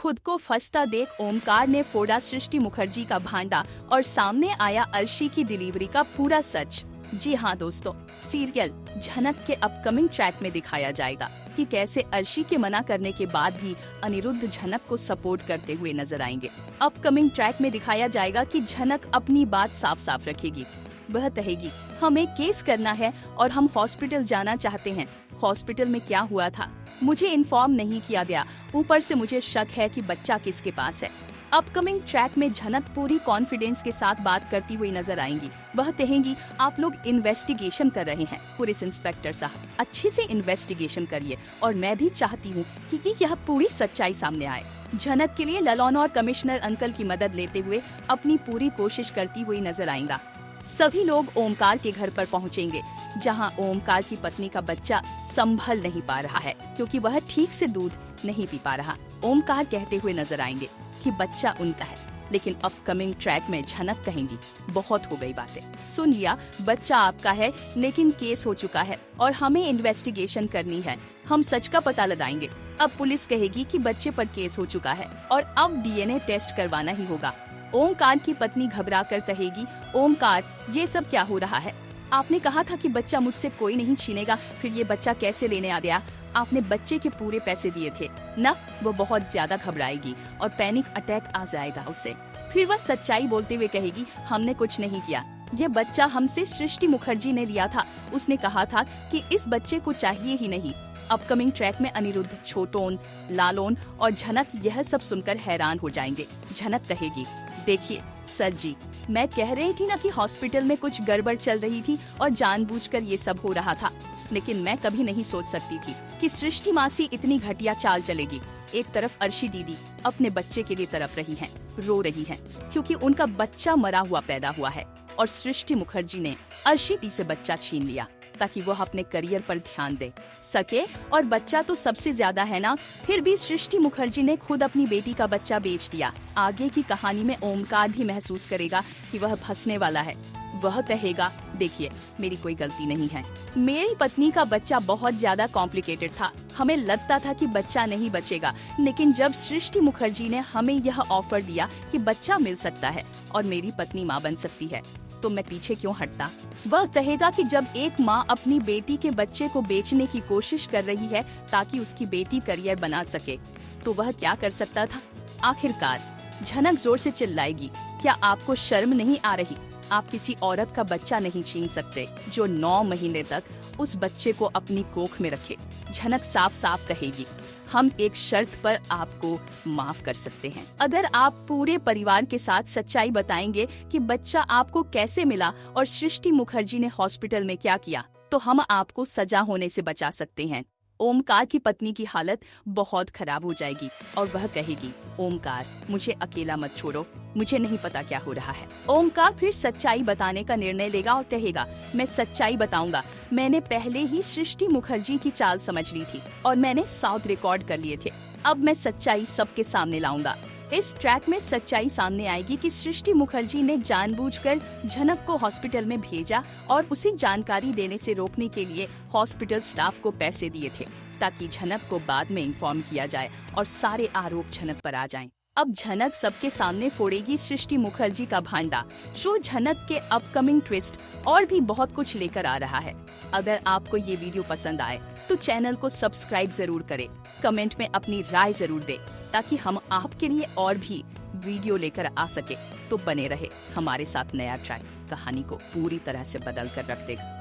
खुद को फंसता देख ओमकार ने फोड़ा सृष्टि मुखर्जी का भांडा और सामने आया अर्शी की डिलीवरी का पूरा सच। जी हाँ दोस्तों, सीरियल झनक के अपकमिंग ट्रैक में दिखाया जाएगा कि कैसे अर्शी के मना करने के बाद भी अनिरुद्ध झनक को सपोर्ट करते हुए नजर आएंगे। अपकमिंग ट्रैक में दिखाया जाएगा कि झनक अपनी बात साफ साफ रखेगी। वह कहेगी, हमें केस करना है और हम हॉस्पिटल जाना चाहते हैं। हॉस्पिटल में क्या हुआ था मुझे इन्फॉर्म नहीं किया गया, ऊपर से मुझे शक है कि बच्चा किसके पास है। अपकमिंग ट्रैक में झनक पूरी कॉन्फिडेंस के साथ बात करती हुई नजर आएंगी। वह कहेंगी, आप लोग इन्वेस्टिगेशन कर रहे हैं, पुलिस इंस्पेक्टर साहब अच्छे से इन्वेस्टिगेशन करिए और मैं भी चाहती हूँ कि यह पूरी सच्चाई सामने आए। झनक के लिए ललौन और कमिश्नर अंकल की मदद लेते हुए अपनी पूरी कोशिश करती हुई नजर आएगा। सभी लोग ओमकार के घर पर पहुंचेंगे, जहां ओमकार की पत्नी का बच्चा संभल नहीं पा रहा है क्योंकि वह ठीक से दूध नहीं पी पा रहा। ओमकार कहते हुए नजर आएंगे कि बच्चा उनका है, लेकिन अपकमिंग ट्रैक में झनक कहेंगी, बहुत हो गई बातें, सुन लिया, बच्चा आपका है लेकिन केस हो चुका है और हमें इन्वेस्टिगेशन करनी है, हम सच का पता लगाएंगे। अब पुलिस कहेगी कि बच्चे पर केस हो चुका है और अब डीएनए टेस्ट करवाना ही होगा। ओमकार की पत्नी घबराकर कहेगी, ओमकार ये सब क्या हो रहा है? आपने कहा था कि बच्चा मुझसे कोई नहीं छीनेगा, फिर ये बच्चा कैसे लेने आ गया? आपने बच्चे के पूरे पैसे दिए थे ना? वो बहुत ज्यादा घबराएगी और पैनिक अटैक आ जाएगा उसे। फिर वह सच्चाई बोलते हुए कहेगी, हमने कुछ नहीं किया, ये बच्चा हमसे सृष्टि मुखर्जी ने लिया था। उसने कहा था कि इस बच्चे को चाहिए ही नहीं। अपकमिंग ट्रैक में अनिरुद्ध, छोटोन, लालोन और झनक यह सब सुनकर हैरान हो जाएंगे। झनक कहेगी, देखिए सर जी, मैं कह रही थी ना कि हॉस्पिटल में कुछ गड़बड़ चल रही थी और जानबूझकर ये सब हो रहा था, लेकिन मैं कभी नहीं सोच सकती थी कि सृष्टि मासी इतनी घटिया चाल चलेगी। एक तरफ अर्शी दीदी अपने बच्चे के लिए तड़प रही हैं, रो रही हैं, क्योंकि उनका बच्चा मरा हुआ पैदा हुआ है और सृष्टि मुखर्जी ने अर्शी दी से बच्चा छीन लिया ताकि वह अपने करियर पर ध्यान दे सके, और बच्चा तो सबसे ज्यादा है ना। फिर भी सृष्टि मुखर्जी ने खुद अपनी बेटी का बच्चा बेच दिया। आगे की कहानी में ओमकार भी महसूस करेगा कि वह फंसने वाला है। वह कहेगा, देखिए मेरी कोई गलती नहीं है, मेरी पत्नी का बच्चा बहुत ज्यादा कॉम्प्लिकेटेड था, हमें लगता था कि बच्चा नहीं बचेगा, लेकिन जब सृष्टि मुखर्जी ने हमें यह ऑफर दिया कि बच्चा मिल सकता है और मेरी पत्नी माँ बन सकती है, तो मैं पीछे क्यों हटता। वह कहेगा कि जब एक माँ अपनी बेटी के बच्चे को बेचने की कोशिश कर रही है ताकि उसकी बेटी करियर बना सके, तो वह क्या कर सकता था। आखिरकार झनक जोर से चिल्लाएगी, क्या आपको शर्म नहीं आ रही? आप किसी औरत का बच्चा नहीं छीन सकते जो 9 महीने तक उस बच्चे को अपनी कोख में रखे। झनक साफ साफ कहेगी, हम एक शर्त पर आपको माफ कर सकते हैं, अगर आप पूरे परिवार के साथ सच्चाई बताएंगे कि बच्चा आपको कैसे मिला और सृष्टि मुखर्जी ने हॉस्पिटल में क्या किया, तो हम आपको सजा होने से बचा सकते हैं। ओमकार की पत्नी की हालत बहुत खराब हो जाएगी और वह कहेगी, ओमकार मुझे अकेला मत छोड़ो, मुझे नहीं पता क्या हो रहा है। ओमकार फिर सच्चाई बताने का निर्णय लेगा और कहेगा, मैं सच्चाई बताऊंगा, मैंने पहले ही सृष्टि मुखर्जी की चाल समझ ली थी और मैंने साउथ रिकॉर्ड कर लिए थे, अब मैं सच्चाई सबके सामने लाऊंगा। इस ट्रैक में सच्चाई सामने आएगी कि सृष्टि मुखर्जी ने जानबूझकर झनक को हॉस्पिटल में भेजा और उसे जानकारी देने से रोकने के लिए हॉस्पिटल स्टाफ को पैसे दिए थे ताकि झनक को बाद में इन्फॉर्म किया जाए और सारे आरोप झनक पर आ जाएं। अब झनक सबके सामने फोड़ेगी सृष्टि मुखर्जी का भांडा। शो झनक के अपकमिंग ट्विस्ट और भी बहुत कुछ लेकर आ रहा है। अगर आपको ये वीडियो पसंद आए तो चैनल को सब्सक्राइब जरूर करें, कमेंट में अपनी राय जरूर दें ताकि हम आपके लिए और भी वीडियो लेकर आ सके। तो बने रहे हमारे साथ, नया ट्रैक कहानी को पूरी तरह से बदल कर रख देगा।